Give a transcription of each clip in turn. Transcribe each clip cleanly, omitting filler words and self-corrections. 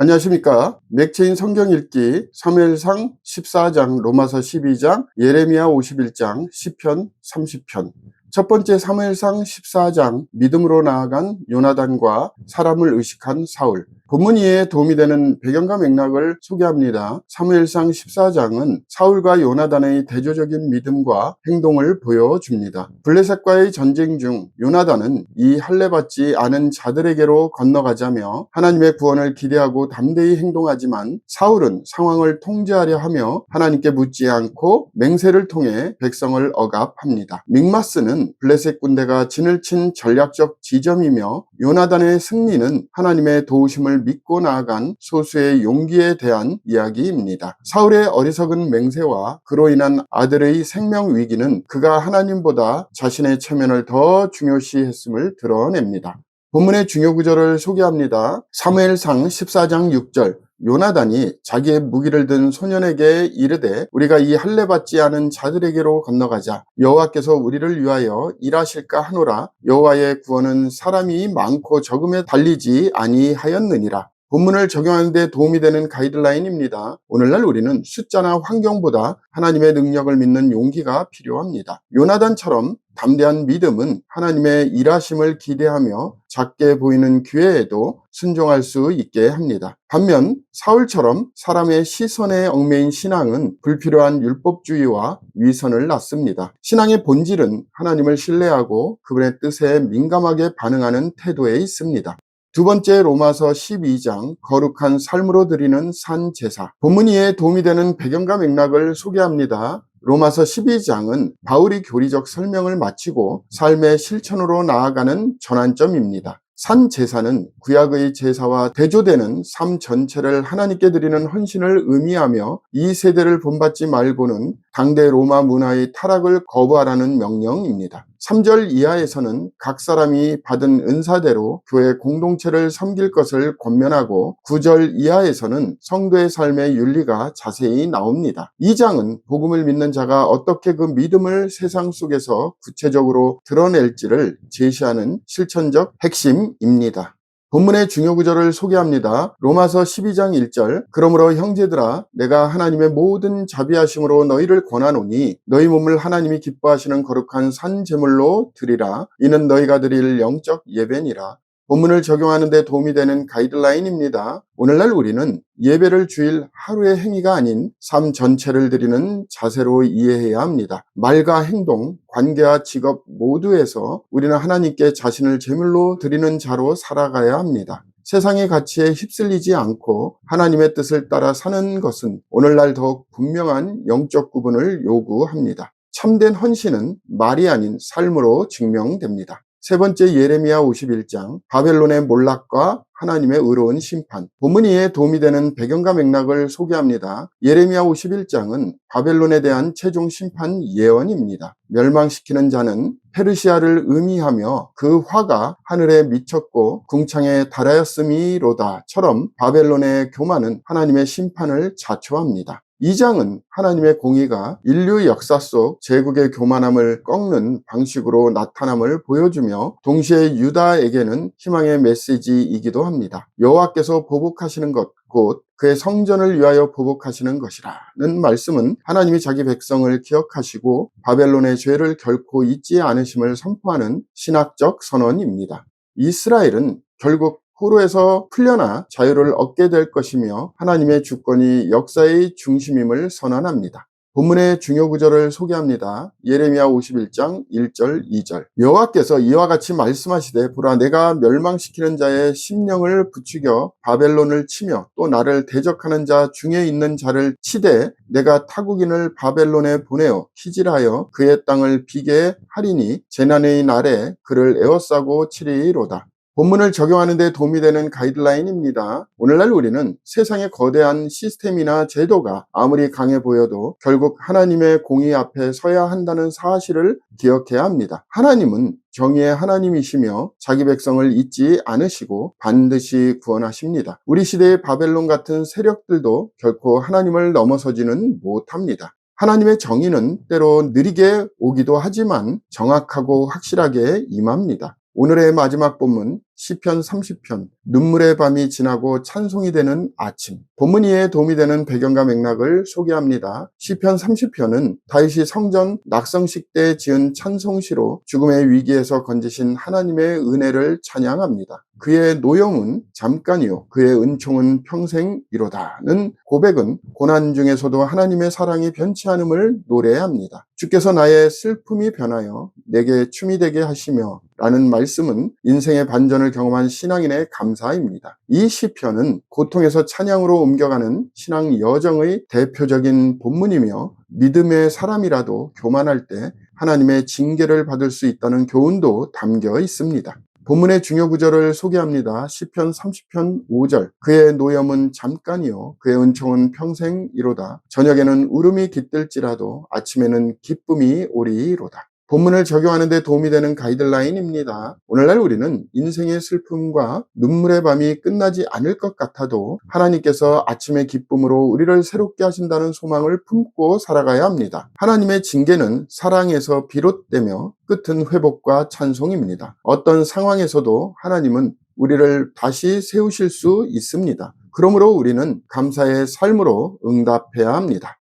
안녕하십니까. 맥체인 성경 읽기 사무엘상 14장, 로마서 12장, 예레미야 51장, 시편 30편. 첫 번째 사무엘상 14장, 믿음으로 나아간 요나단과 사람을 의식한 사울. 본문 이해에 도움이 되는 배경과 맥락을 소개합니다. 사무엘상 14장은 사울과 요나단의 대조적인 믿음과 행동을 보여줍니다. 블레셋과의 전쟁 중 요나단은 이 할례받지 않은 자들에게로 건너가자며 하나님의 구원을 기대하고 담대히 행동하지만 사울은 상황을 통제하려 하며 하나님께 묻지 않고 맹세를 통해 백성을 억압합니다. 믹마스는 블레셋 군대가 진을 친 전략적 지점이며 요나단의 승리는 하나님의 도우심을 믿고 나아간 소수의 용기에 대한 이야기입니다. 사울의 어리석은 맹세와 그로 인한 아들의 생명 위기는 그가 하나님보다 자신의 체면을 더 중요시했음을 드러냅니다. 본문의 중요 구절을 소개합니다. 사무엘상 14장 6절. 요나단이 자기의 무기를 든 소년에게 이르되 우리가 이 할례받지 않은 자들에게로 건너가자. 여호와께서 우리를 위하여 일하실까 하노라. 여호와의 구원은 사람이 많고 적음에 달리지 아니하였느니라. 본문을 적용하는 데 도움이 되는 가이드라인입니다. 오늘날 우리는 숫자나 환경보다 하나님의 능력을 믿는 용기가 필요합니다. 요나단처럼 담대한 믿음은 하나님의 일하심을 기대하며 작게 보이는 기회에도 순종할 수 있게 합니다. 반면 사울처럼 사람의 시선에 얽매인 신앙은 불필요한 율법주의와 위선을 낳습니다. 신앙의 본질은 하나님을 신뢰하고 그분의 뜻에 민감하게 반응하는 태도에 있습니다. 두 번째 로마서 12장 거룩한 삶으로 드리는 산제사. 본문 이해에 도움이 되는 배경과 맥락을 소개합니다. 로마서 12장은 바울이 교리적 설명을 마치고 삶의 실천으로 나아가는 전환점입니다. 산제사는 구약의 제사와 대조되는 삶 전체를 하나님께 드리는 헌신을 의미하며 이 세대를 본받지 말고는 당대 로마 문화의 타락을 거부하라는 명령입니다. 3절 이하에서는 각 사람이 받은 은사대로 교회 공동체를 섬길 것을 권면하고 9절 이하에서는 성도의 삶의 윤리가 자세히 나옵니다. 이 장은 복음을 믿는 자가 어떻게 그 믿음을 세상 속에서 구체적으로 드러낼지를 제시하는 실천적 핵심입니다. 본문의 중요 구절을 소개합니다. 로마서 12장 1절. 그러므로 형제들아 내가 하나님의 모든 자비하심으로 너희를 권하노니 너희 몸을 하나님이 기뻐하시는 거룩한 산 제물로 드리라. 이는 너희가 드릴 영적 예배니라. 본문을 적용하는 데 도움이 되는 가이드라인입니다. 오늘날 우리는 예배를 주일 하루의 행위가 아닌 삶 전체를 드리는 자세로 이해해야 합니다. 말과 행동, 관계와 직업 모두에서 우리는 하나님께 자신을 제물로 드리는 자로 살아가야 합니다. 세상의 가치에 휩쓸리지 않고 하나님의 뜻을 따라 사는 것은 오늘날 더욱 분명한 영적 구분을 요구합니다. 참된 헌신은 말이 아닌 삶으로 증명됩니다. 세 번째 예레미야 51장 바벨론의 몰락과 하나님의 의로운 심판. 본문 이해에 도움이 되는 배경과 맥락을 소개합니다. 예레미야 51장은 바벨론에 대한 최종 심판 예언입니다. 멸망시키는 자는 페르시아를 의미하며 그 화가 하늘에 미쳤고 궁창에 달하였음이로다처럼 바벨론의 교만은 하나님의 심판을 자초합니다. 이 장은 하나님의 공의가 인류 역사 속 제국의 교만함을 꺾는 방식으로 나타남을 보여주며 동시에 유다에게는 희망의 메시지이기도 합니다. 여호와께서 보복하시는 것 곧 그의 성전을 위하여 보복하시는 것이라는 말씀은 하나님이 자기 백성을 기억하시고 바벨론의 죄를 결코 잊지 않으심을 선포하는 신학적 선언입니다. 이스라엘은 결국 포로에서 풀려나 자유를 얻게 될 것이며 하나님의 주권이 역사의 중심임을 선언합니다. 본문의 중요 구절을 소개합니다. 예레미야 51장 1절 2절. 여호와께서 이와 같이 말씀하시되 보라 내가 멸망시키는 자의 심령을 부추겨 바벨론을 치며 또 나를 대적하는 자 중에 있는 자를 치되 내가 타국인을 바벨론에 보내어 키질하여 그의 땅을 비게 하리니 재난의 날에 그를 에워싸고 치리로다. 본문을 적용하는 데 도움이 되는 가이드라인입니다. 오늘날 우리는 세상의 거대한 시스템이나 제도가 아무리 강해 보여도 결국 하나님의 공의 앞에 서야 한다는 사실을 기억해야 합니다. 하나님은 정의의 하나님이시며 자기 백성을 잊지 않으시고 반드시 구원하십니다. 우리 시대의 바벨론 같은 세력들도 결코 하나님을 넘어서지는 못합니다. 하나님의 정의는 때로 느리게 오기도 하지만 정확하고 확실하게 임합니다. 오늘의 마지막 본문 시편 30편 눈물의 밤이 지나고 찬송이 되는 아침. 본문 이해에 도움이 되는 배경과 맥락을 소개합니다. 시편 30편은 다윗이 성전 낙성식 때 지은 찬송시로 죽음의 위기에서 건지신 하나님의 은혜를 찬양합니다. 그의 노염은 잠깐이요 그의 은총은 평생이로다는 고백은 고난 중에서도 하나님의 사랑이 변치 않음을 노래합니다. 주께서 나의 슬픔이 변하여 내게 춤이 되게 하시며 라는 말씀은 인생의 반전을 경험한 신앙인의 감사입니다. 이 시편은 고통에서 찬양으로 옮겨가는 신앙 여정의 대표적인 본문이며 믿음의 사람이라도 교만할 때 하나님의 징계를 받을 수 있다는 교훈도 담겨 있습니다. 본문의 중요 구절을 소개합니다. 시편 30편 5절 그의 노염은 잠깐이요 그의 은총은 평생이로다. 저녁에는 울음이 깃들지라도 아침에는 기쁨이 오리로다. 본문을 적용하는 데 도움이 되는 가이드라인입니다. 오늘날 우리는 인생의 슬픔과 눈물의 밤이 끝나지 않을 것 같아도 하나님께서 아침의 기쁨으로 우리를 새롭게 하신다는 소망을 품고 살아가야 합니다. 하나님의 징계는 사랑에서 비롯되며 끝은 회복과 찬송입니다. 어떤 상황에서도 하나님은 우리를 다시 세우실 수 있습니다. 그러므로 우리는 감사의 삶으로 응답해야 합니다.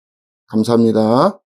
감사합니다.